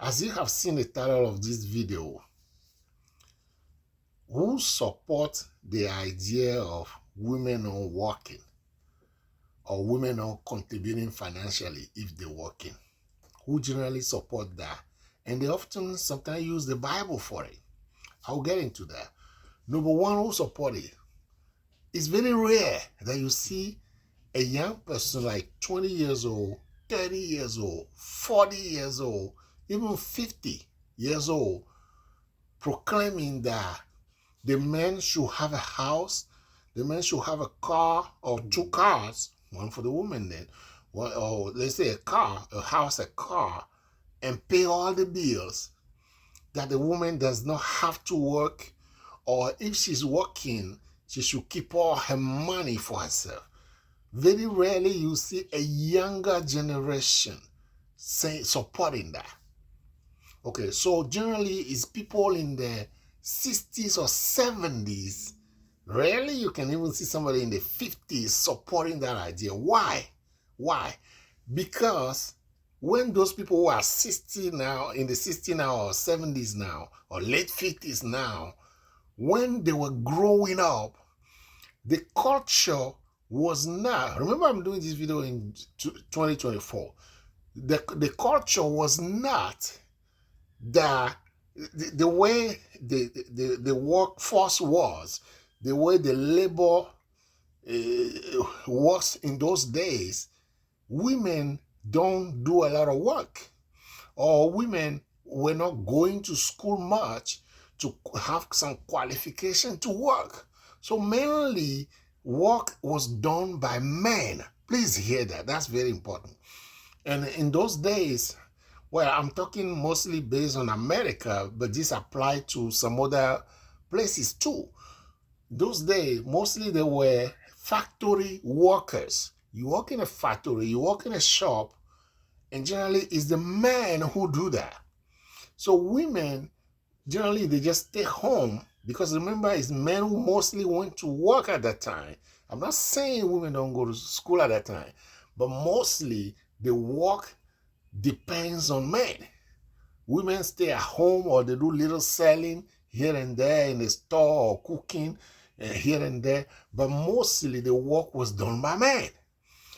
As you have seen the title of this video, who support the idea of women not working or women not contributing financially if they're working? Who generally support that? And they often sometimes use the Bible for it. I'll get into that. Number one, who support it? It's very rare that you see a young person like 20 years old, 30 years old, 40 years old, even 50 years old, proclaiming that the man should have a house, the man should have a car or two cars, one for the woman then, or let's say a car, a house, a car, and pay all the bills, that the woman does not have to work, or if she's working, she should keep all her money for herself. Very rarely you see a younger generation supporting that. Okay, so generally it's people in the 60s or 70s. Rarely you can even see somebody in the 50s supporting that idea. Why? Because when those people who are 60 now, in the 60s now or 70s now, or late 50s now, when they were growing up, the culture was not, remember I'm doing this video in 2024, the culture was not that the way the workforce was, the way the labor was in those days. Women don't do a lot of work, or women were not going to school much to have some qualification to work. So mainly work was done by men. Please hear that. That's very important. And in those days, well, I'm talking mostly based on America, but this applied to some other places too. Those days, mostly they were factory workers. You work in a factory, you work in a shop, and generally it's the men who do that. So women, generally they just stay home, because remember, it's men who mostly went to work at that time. I'm not saying women don't go to school at that time, but mostly the work depends on men. Women stay at home, or they do little selling here and there in the store, or cooking here and there, but mostly the work was done by men.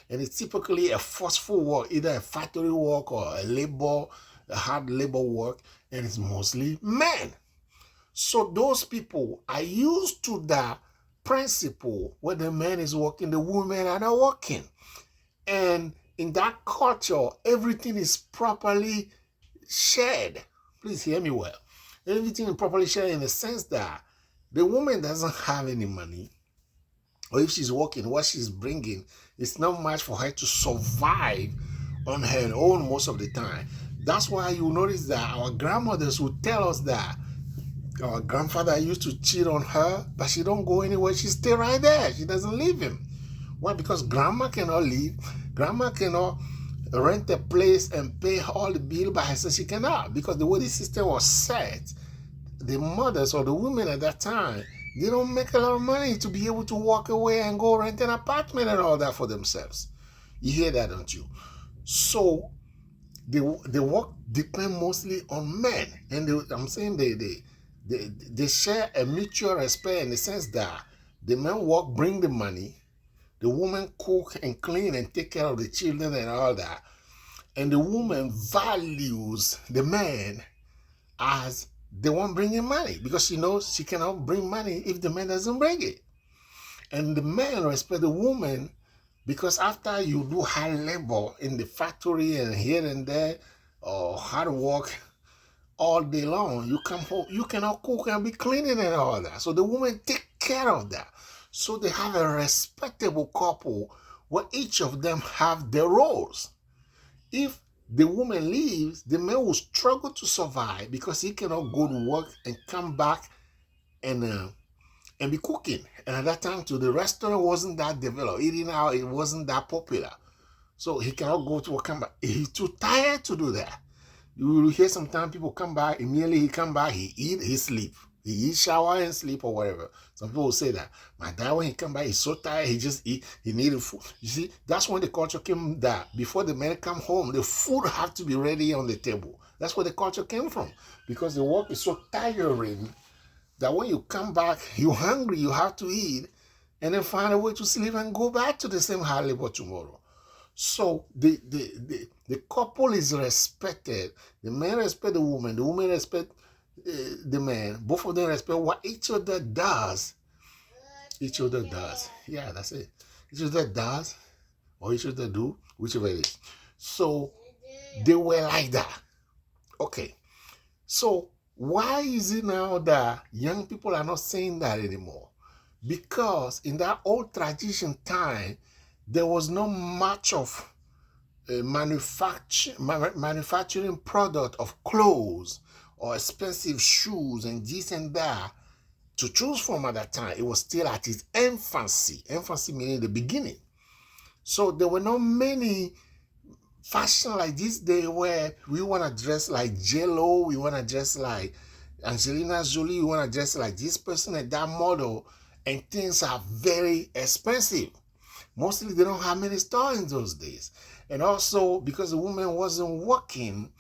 And it's typically a forceful work, either a factory work or a hard labor work, and it's mostly men. So those people are used to that principle where the man is working, the women are not working. And in that culture, everything is properly shared. Please hear me well. Everything is properly shared in the sense that the woman doesn't have any money, or if she's working, what she's bringing is not much for her to survive on her own most of the time. That's why you notice that our grandmothers would tell us that our grandfather used to cheat on her, but she don't go anywhere. She stay right there. She doesn't leave him. Why? Because grandma cannot leave. Grandma cannot rent a place and pay all the bill by herself. She cannot, because the way the system was set, the mothers or the women at that time, they don't make a lot of money to be able to walk away and go rent an apartment and all that for themselves. You hear that, don't you? So the work depends mostly on men, and I'm saying they share a mutual respect in the sense that the men work, bring the money, the woman cook and clean and take care of the children and all that, and the woman values the man as the one bringing money, because she knows she cannot bring money if the man doesn't bring it. And the man respect the woman, because after you do hard labor in the factory and here and there, or hard work all day long, you come home, you cannot cook and be cleaning and all that. So the woman take care of that. So they have a respectable couple where each of them have their roles. If the woman leaves, the man will struggle to survive, because he cannot go to work and come back and be cooking. And at that time, too, the restaurant wasn't that developed. Eating out, it wasn't that popular. So he cannot go to work, come back. He's too tired to do that. You will hear sometimes people come back, immediately he come back, he eat, he sleep. He eat, shower, and sleep or whatever. Some people will say that my dad, when he come back, he's so tired, he just eat, he needed food. You see, that's when the culture came that before the men come home, the food have to be ready on the table. That's where the culture came from. Because the work is so tiring that when you come back, you're hungry, you have to eat, and then find a way to sleep and go back to the same hard labor tomorrow. So the couple is respected. The man respect the woman respect the man. Both of them respect what each other does. Each other does. Yeah, that's it. Each other does, or each other do, whichever it is. So they were like that. Okay. So why is it now that young people are not saying that anymore? Because in that old tradition time, there was not much of manufacturing product of clothes or expensive shoes and this and that to choose from at that time. It was still at its infancy. Infancy meaning the beginning. So there were not many fashion like this day where we want to dress like J-Lo, we want to dress like Angelina Jolie, we want to dress like this person and that model, and things are very expensive. Mostly they don't have many stores in those days. And also because the woman wasn't working,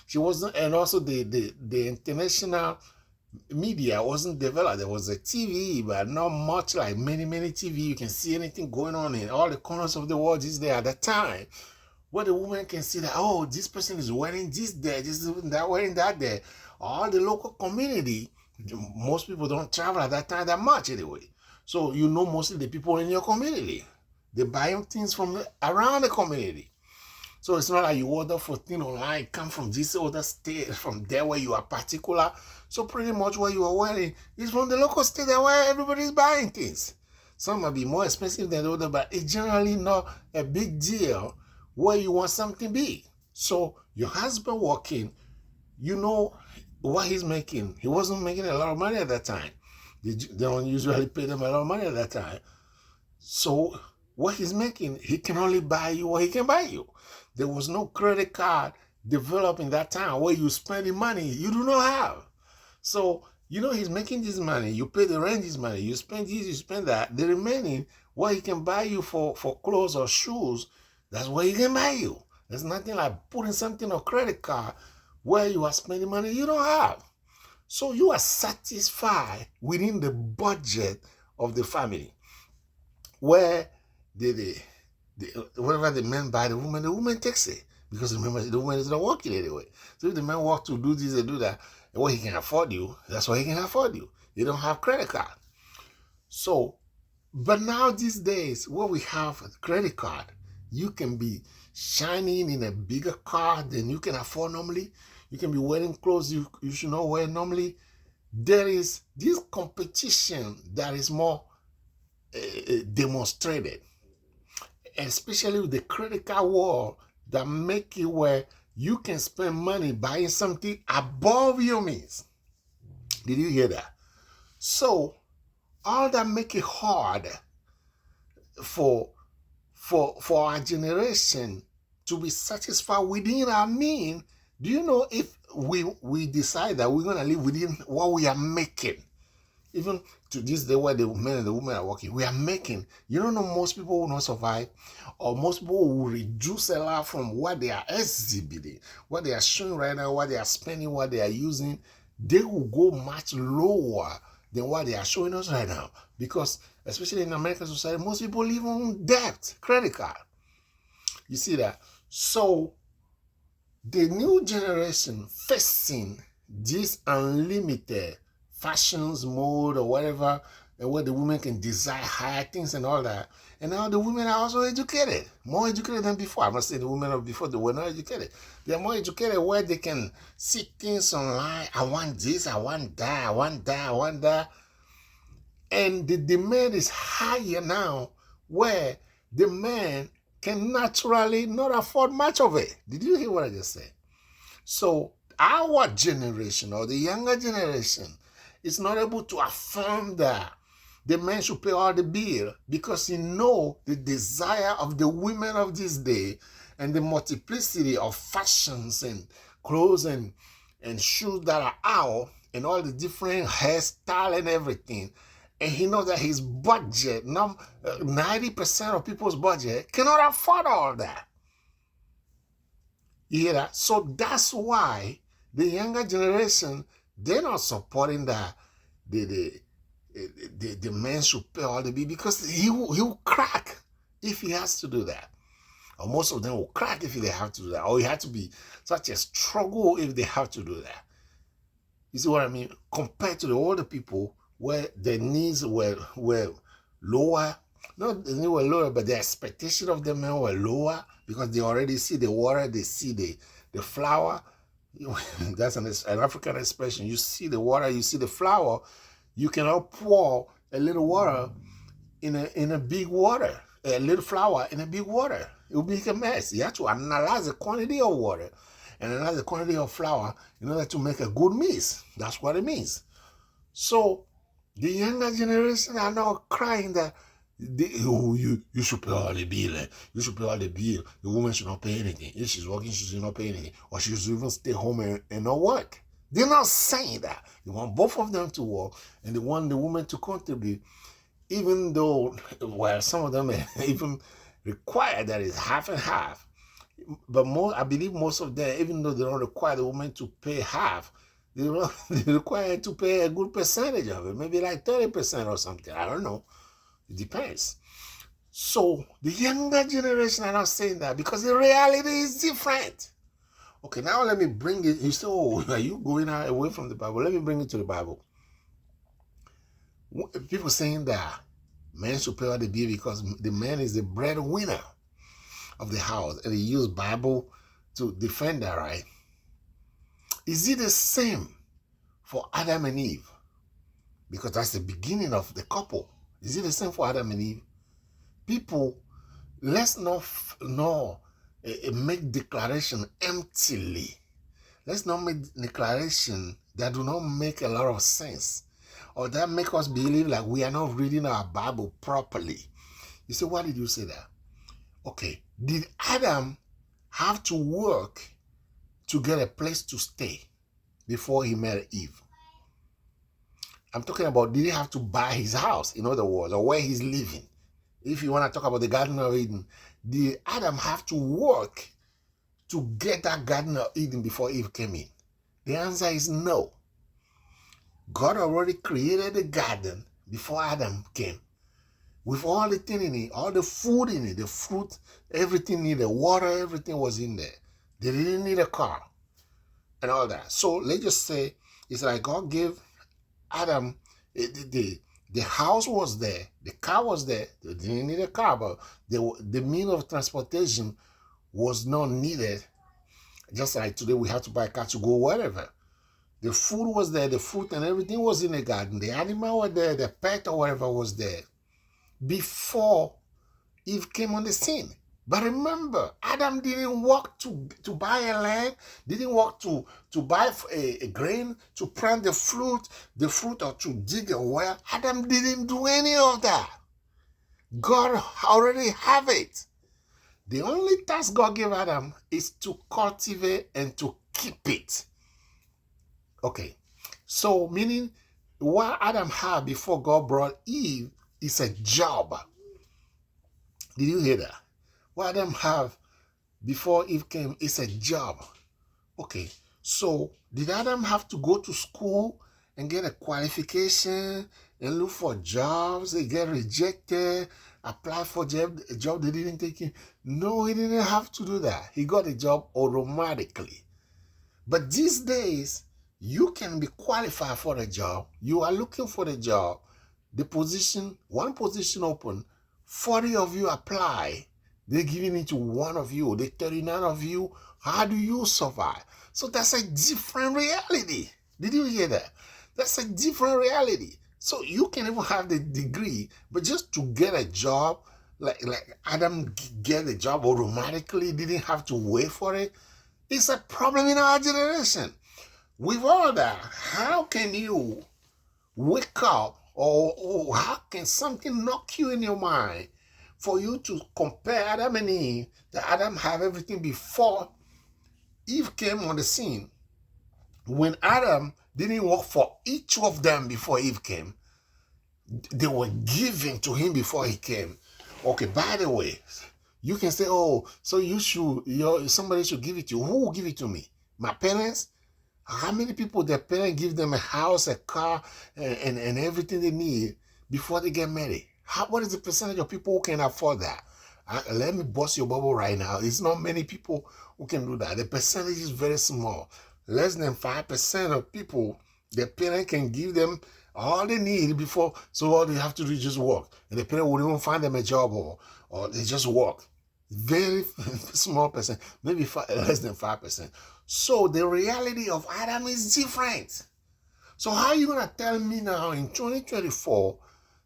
she wasn't, and also the international media wasn't developed. There was a TV, but not much like many TV. You can see anything going on in all the corners of the world is there at that time. Where the woman can see that, oh, this person is wearing this there, this is that wearing that there. All the local community, most people don't travel at that time that much anyway. So you know mostly the people in your community. They're buying things from around the community. So it's not like you order for things online, come from this other state, from there where you are particular. So pretty much what you are wearing is from the local state where everybody's buying things. Some might be more expensive than the other, but it's generally not a big deal where you want something big. So your husband working, you know what he's making. He wasn't making a lot of money at that time. They don't usually pay them a lot of money at that time. So what he's making, he can only buy you what he can buy you. There was no credit card developed in that time where you spending money you do not have. So, you know, he's making this money. You pay the rent this money. You spend this, you spend that. The remaining, what he can buy you for clothes or shoes, that's what he can buy you. There's nothing like putting something on credit card where you are spending money you don't have. So you are satisfied within the budget of the family. Where whatever the man buy the woman takes it. Because remember, the woman is not working anyway. So if the man works to do this and do that, and what he can afford you, that's what he can afford you. They don't have credit card. So, but now these days, where we have a credit card, you can be shining in a bigger car than you can afford normally. You can be wearing clothes you should not wear normally. There is this competition that is more demonstrated, especially with the credit card world, that make it where you can spend money buying something above your means. Did you hear that? So all that make it hard for our generation to be satisfied within our means. Do you know, if we decide that we're going to live within what we are making, even to this day where the men and the women are working, we are making, you don't know, most people will not survive, or most people will reduce a lot from what they are exhibiting, what they are showing right now, what they are spending, what they are using. They will go much lower than what they are showing us right now. Because especially in American society, most people live on debt, credit card. You see that? So the new generation facing this unlimited fashions mode or whatever, and where the women can desire higher things and all that. And now the women are also educated, more educated than before. I'm not saying the women of before, they were not educated. They're more educated where they can see things online. I want this, I want that, I want that, I want that. And the demand is higher now, where the man can naturally not afford much of it. Did you hear what I just said? So our generation, or the younger generation, is not able to affirm that the man should pay all the bill, because he know the desire of the women of this day and the multiplicity of fashions and clothes and shoes that are out, and all the different hairstyle and everything, and he knows that his budget, 90% of people's budget cannot afford all that. You hear that? So that's why the younger generation, they're not supporting that the man should pay all the bill, because he'll crack if he has to do that. Or most of them will crack if they have to do that. Or it had to be such a struggle if they have to do that. You see what I mean? Compared to the older people where their needs were lower. Not the needs were lower, but the expectation of the men were lower, because they already see the water, they see the flower. That's an African expression. You see the water, you see the flower. You cannot pour a little water in a big water, a little flour in a big water. It will make a mess. You have to analyze the quantity of water and analyze the quantity of flour in order to make a good mix. That's what it means. So the younger generation are now crying that you should pay all the bill. You should pay all the bill. The woman should not pay anything. If she's working, she should not pay anything. Or she should even stay home and not work. They're not saying that. They want both of them to work, and they want the woman to contribute, even though, well, some of them even require that it's half and half. But I believe most of them, even though they don't require the woman to pay half, they require to pay a good percentage of it, maybe like 30% or something. I don't know. It depends. So the younger generation are not saying that, because the reality is different. Okay, now let me bring it. You say, oh, are you going away from the Bible? Let me bring it to the Bible. People saying that men should pay all the bill because the man is the breadwinner of the house, and they use Bible to defend that, right? Is it the same for Adam and Eve? Because that's the beginning of the couple. Is it the same for Adam and Eve? People, let's not make declaration emptily. Let's not make declaration that do not make a lot of sense, or that make us believe like we are not reading our Bible properly. You say, why did you say that? Okay, did Adam have to work to get a place to stay before he met Eve? I'm talking about, did he have to buy his house, in other words, or where he's living? If you want to talk about the Garden of Eden, did Adam have to work to get that Garden of Eden before Eve came in? The answer is no. God already created the garden before Adam came, with all the things in it, all the food in it, the fruit, everything in the water, everything was in there. They didn't need a car and all that. So let's just say it's like God gave Adam, the house was there, the car was there. They didn't need a car, but the means of transportation was not needed. Just like today we have to buy a car to go wherever. The food was there, the fruit and everything was in the garden. The animal was there, the pet or whatever was there before Eve came on the scene. But remember, Adam didn't work to buy a land, didn't work to buy a grain, to plant the fruit or to dig a well. Adam didn't do any of that. God already have it. The only task God gave Adam is to cultivate and to keep it. Okay, so meaning what Adam had before God brought Eve is a job. Did you hear that? What Adam have before Eve came is a job. Okay, so did Adam have to go to school and get a qualification and look for jobs? They get rejected, apply for a job they didn't take him? No, he didn't have to do that. He got a job automatically. But these days, you can be qualified for a job. You are looking for a job. One position open, 40 of you apply. They're giving it to one of you. The 39 of you, how do you survive? So that's a different reality. Did you hear that? That's a different reality. So you can even have the degree, but just to get a job, like Adam get a job automatically, didn't have to wait for it. It's a problem in our generation. With all that, how can you wake up, or how can something knock you in your mind for you to compare Adam and Eve, that Adam have everything before Eve came on the scene? When Adam didn't work for each of them before Eve came. They were given to him before he came. Okay, by the way, you can say, oh, so somebody should give it to you. Who will give it to me? My parents? How many people their parents give them a house, a car, and everything they need before they get married? What is the percentage of people who can afford that? Let me bust your bubble right now. It's not many people who can do that. The percentage is very small. Less than 5% of people, their parents can give them all they need before, so all they have to do is just work. And the parent will even find them a job or they just work. Very small percent, maybe less than 5%. So the reality of Adam is different. So how are you going to tell me now in 2024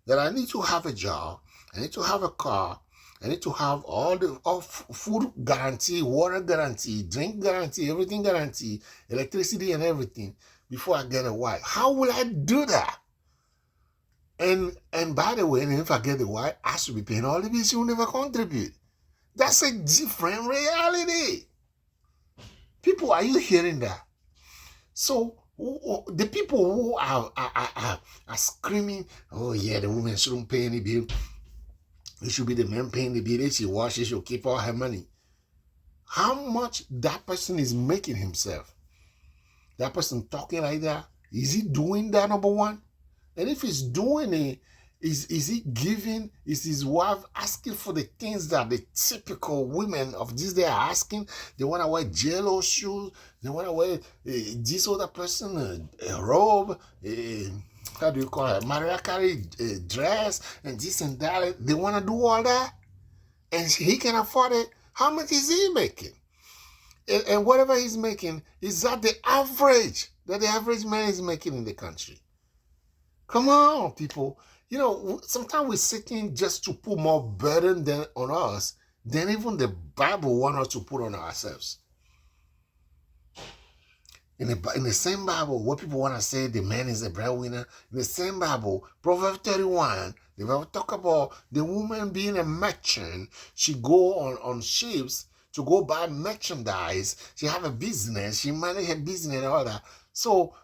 that I need to have a job, I need to have a car, I need to have all food guarantee, water guarantee, drink guarantee, everything guarantee, electricity and everything before I get a wife? How will I do that? And by the way, if I get a wife, I should be paying all the bills. She will never contribute. That's a different reality. People, are you hearing that? So the people who are screaming, oh yeah, the woman shouldn't pay any bill. It should be the man paying the bill. If she wash, she should keep all her money. How much that person is making himself? That person talking like that, is he doing that, number one? And if he's doing it, is he giving, is his wife asking for the things that the typical women of this day are asking? They want to wear jello shoes, they want to wear this other person, a robe, how do you call it, Mariah Carey dress, and this and that. They want to do all that, and he can afford it. How much is he making? And whatever he's making, is that the average that the average man is making in the country? Come on, people. You know, sometimes we're sitting just to put more burden on us than even the Bible wants us to put on ourselves. In the same Bible, what people want to say, the man is the breadwinner. In the same Bible, Proverbs 31, the Bible talk about the woman being a merchant. She go on ships to go buy merchandise. She have a business. She manage her business and all that. So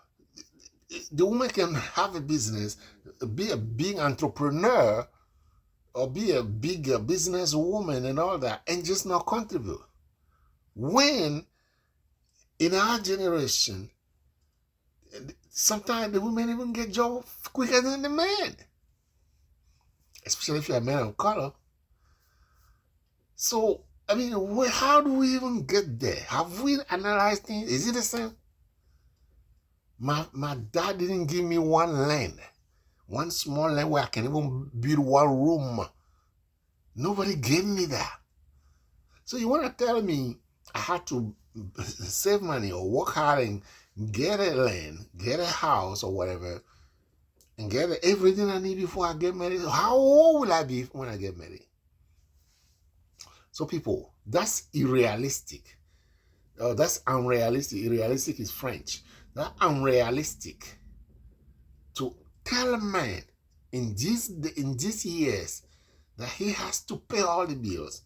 the woman can have a business, be a big entrepreneur, or be a big business woman and all that, and just not contribute. When in our generation, sometimes the women even get jobs quicker than the men, especially if you're a man of color. So, I mean, how do we even get there? Have we analyzed things? Is it the same? My dad didn't give me one land, one small land where I can even build one room. Nobody gave me that. So you want to tell me I had to save money or work hard and get a land, get a house or whatever, and get everything I need before I get married? How old will I be when I get married? So people, that's unrealistic. That's unrealistic. Unrealistic is French. That's unrealistic to tell a man in these years that he has to pay all the bills,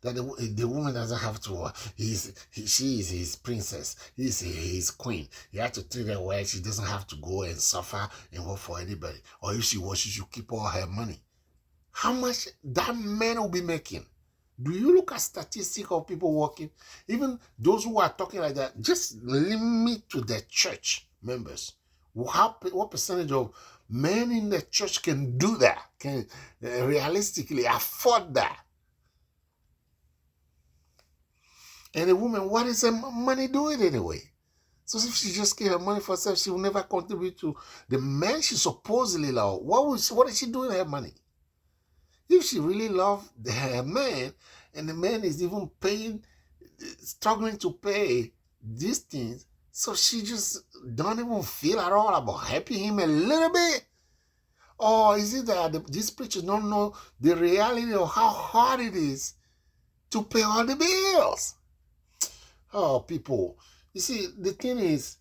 that the woman doesn't have to. She is his princess. He's his queen. He has to treat her well. She doesn't have to go and suffer and work for anybody. Or if she wants, she should keep all her money. How much that man will be making? Do you look at statistics of people working? Even those who are talking like that, just limit to the church members. What percentage of men in the church can do that, can realistically afford that? And a woman, what is her money doing anyway? So if she just gave her money for herself, she will never contribute to the man she supposedly loves. What is she doing with her money? If she really loves her man, and the man is even struggling to pay these things, so she just don't even feel at all about helping him a little bit? Or is it that these preachers don't know the reality of how hard it is to pay all the bills? Oh, people. You see, the thing is,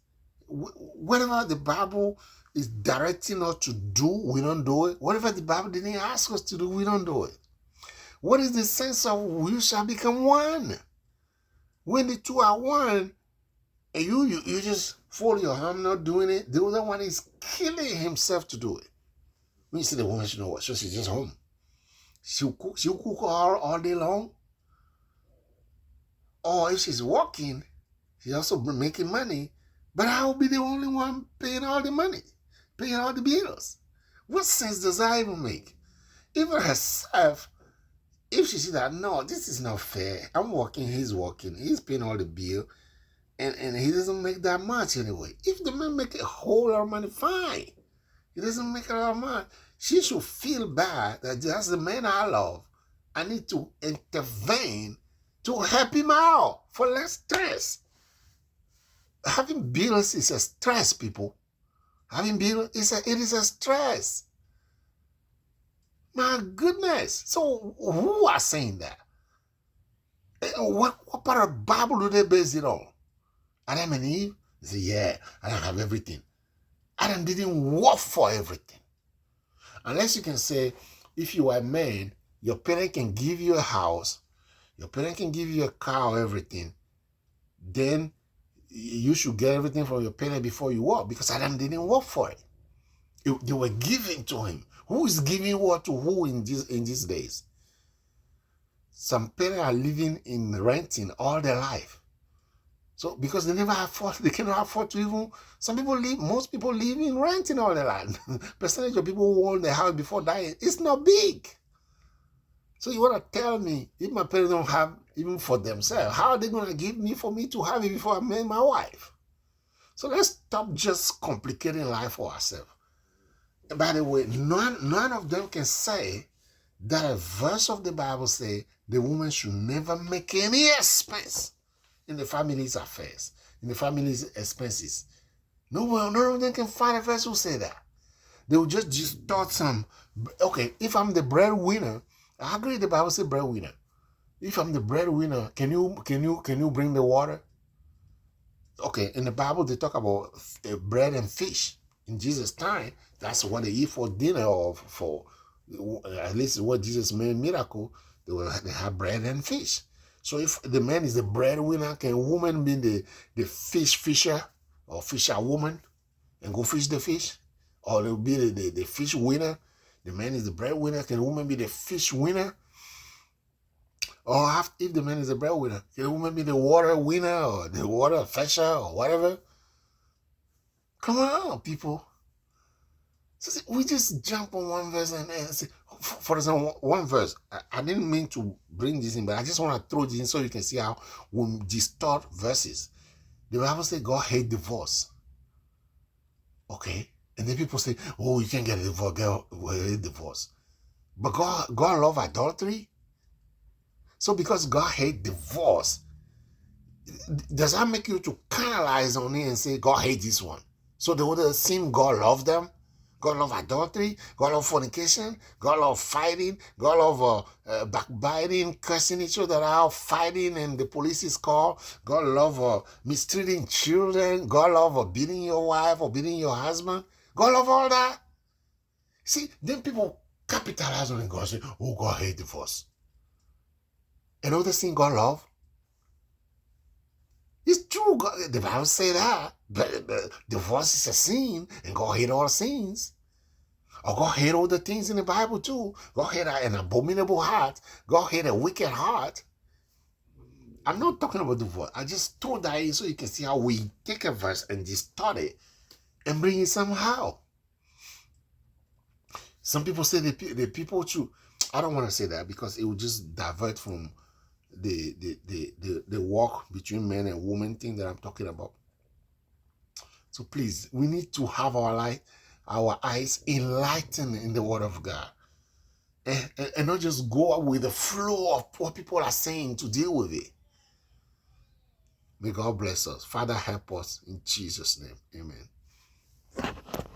whatever the Bible is directing us to do, we don't do it. Whatever the Bible didn't ask us to do, we don't do it. What is the sense of we shall become one? When the two are one, And you just fold your arm not doing it. The other one is killing himself to do it. When you see the woman, she know what, so she's just home. She'll cook all day long. Or if she's working, she's also making money. But I'll be the only one paying all the money, paying all the bills. What sense does that even make? Even herself, if she see that, no, this is not fair. I'm working, he's paying all the bill, and he doesn't make that much anyway. If the man make a whole lot of money, fine. He doesn't make a lot of money. She should feel bad that that's the man I love. I need to intervene to help him out for less stress. Having bills is a stress, people. Having bills it is a stress. My goodness. So who are saying that? What part of the Bible do they base it on? Adam and Eve? They say, yeah, Adam have everything. Adam didn't work for everything. Unless you can say, if you are a man, your parent can give you a house, your parent can give you a car or everything, then you should get everything from your parent before you work, because Adam didn't work for it. They were giving to him. Who is giving what to who in these days? Some parents are living in renting all their life. So because they cannot afford to even, most people live in renting all their life. Percentage of people who own their house before dying, it's not big. So you want to tell me, if my parents don't have even for themselves, how are they going to give me for me to have it before I marry my wife? So let's stop just complicating life for ourselves. And by the way, none of them can say that a verse of the Bible say the woman should never make any expense in the family's affairs, in the family's expenses. None of them can find a verse who say that. They will just thought some, okay, if I'm the breadwinner, I agree the Bible say breadwinner. If I'm the breadwinner, can you bring the water? Okay, in the Bible they talk about bread and fish. In Jesus' time, that's what they eat for dinner, or for at least what Jesus made miracle. They have bread and fish. So if the man is the breadwinner, can a woman be the fisher or fisher woman and go fish the fish? Or it will be the fish winner. The man is the breadwinner. Can a woman be the fish winner? Or if the man is the breadwinner, can a woman be the water winner or the water fetcher or whatever? Come on, people. So we just jump on one verse and say, for example, one verse. I didn't mean to bring this in, but I just want to throw this in so you can see how we distort verses. The Bible says God hates divorce. Okay? And then people say, oh, you can't get a divorce, God hate divorce. But God loves adultery. So because God hates divorce, does that make you to canalize on it and say God hates this one? So they would assume God loves them? God love adultery, God love fornication, God love fighting, God love backbiting, cursing each other out, fighting, and the police is called. God love mistreating children. God love beating your wife or beating your husband. God love all that. See, then people capitalize on it. God say, oh, God hate divorce. Another thing God love. It's true, God, the Bible say that, but divorce is a sin, and God hate all sins. Or God hate all the things in the Bible too. God hate an abominable heart. God hate a wicked heart. I'm not talking about divorce. I just told that in so you can see how we take a verse and distort it and bring it somehow. Some people say the people too. I don't want to say that because it will just divert from the walk between men and women thing that I'm talking about. So please, we need to have our eyes enlightened in the Word of God, and not just go with the flow of what people are saying to deal with it. May God bless us. Father, help us in Jesus' name. Amen.